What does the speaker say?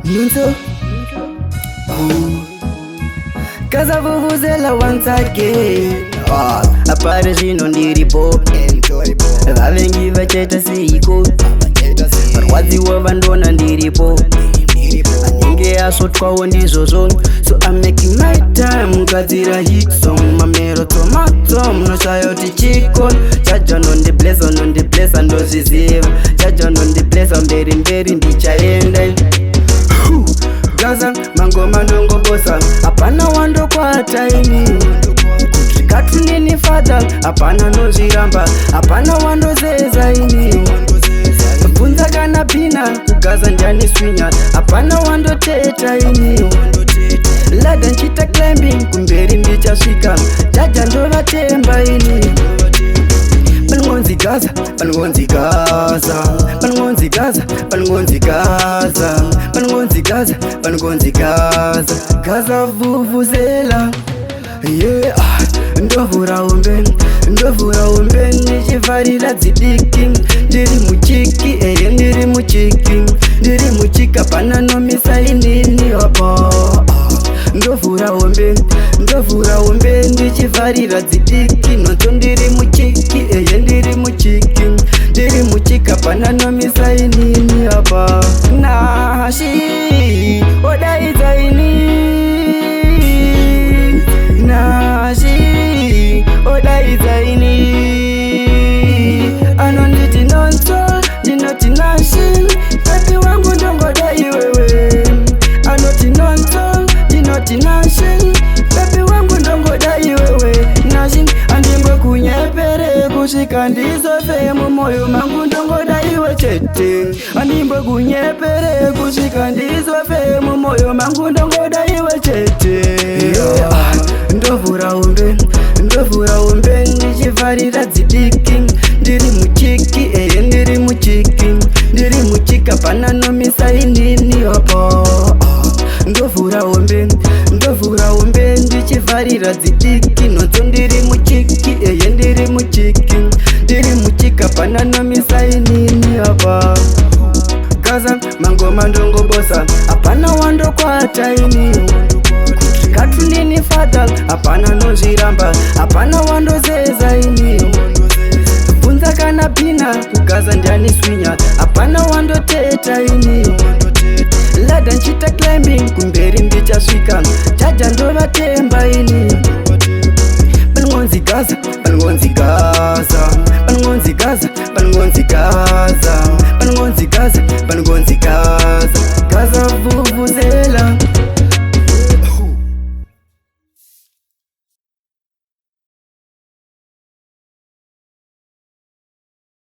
Nunzo Kaza vuvuzela once again. Apare zvino ndiripo, vavengi vacheta seiko, varwadziwa vandona ndiripo, anenge asvotwawo ndizvozvo. So I'm making my time kugadzira hit song, mamero tomato munoshaya kuti chiko. Jaja nondiblesa ndozviziva, jaja nondiblesa mberi mberi ndichaenda. Gaza mangoma ndongobosa, hapana wandokwata ini katunini fadha, hapana nozviramba, hapana wandozeza ini. Bvunza kana pina kugaza ndiani swinya, hapana wandoteta ini. Lada nchita climbing kumberi ndichasvika, jaja ndovatemba ini. Panongonzi Gaza, panongonzi Gaza, panongonzi Gaza, panongonzi Gaza, panongonzi Gaza, panongonzi Gaza, Gaza vuvuzela. Yeah, ndovhura umbe ndichifarira dzidiki, ndiri muchiki, ndiri muchiki, ndiri muchika, pana nomisa inini apa. Ndovhura umbe ndichifarira dzidiki, nonzo ndiri muchiki, ndiri muchiki, ndiri muchika, pana nomisa inini apa. Nashi odaidza ini, nashi odaidza ini, anonditi nonso ndinoti nashi, baby wangu ndongoda iwewe. Anoti nonso ndinoti nashi, baby wangu ndongoda iwewe. Nashi andimbo kunyepere kusvika ndizofe mumoyo mangu, ndongoda iwe chete. Andimbo kunyepere kusvika ndizofe mumoyo mangu, ndongoda iwe chete. Ndovhura umbe ndichifarira dzidiki, ndiri muchiki, ndiri muchiki, ndiri muchika, pana nomisa inini apa. Ndovhura umbe ndichifarira dzidiki, nonzo ndiri muchiki, ndiri muchiki, ndiri muchika, pana nomisa inini apa. Gaza mangoma ndongobosa, hapana wandokwata ini katunini fadha, hapana nozviramba, hapana wandozeza ini. Bvunza kana pina kugaza ndiani swinya, hapana wandoteta ini. Lada nchita climbing kumberi ndichasvika, jaja ndovatemba ini. Panongonzi Gaza, panongonzi Gaza, panongonzi Gaza, panongonzi Gaza, panongonzi Gaza,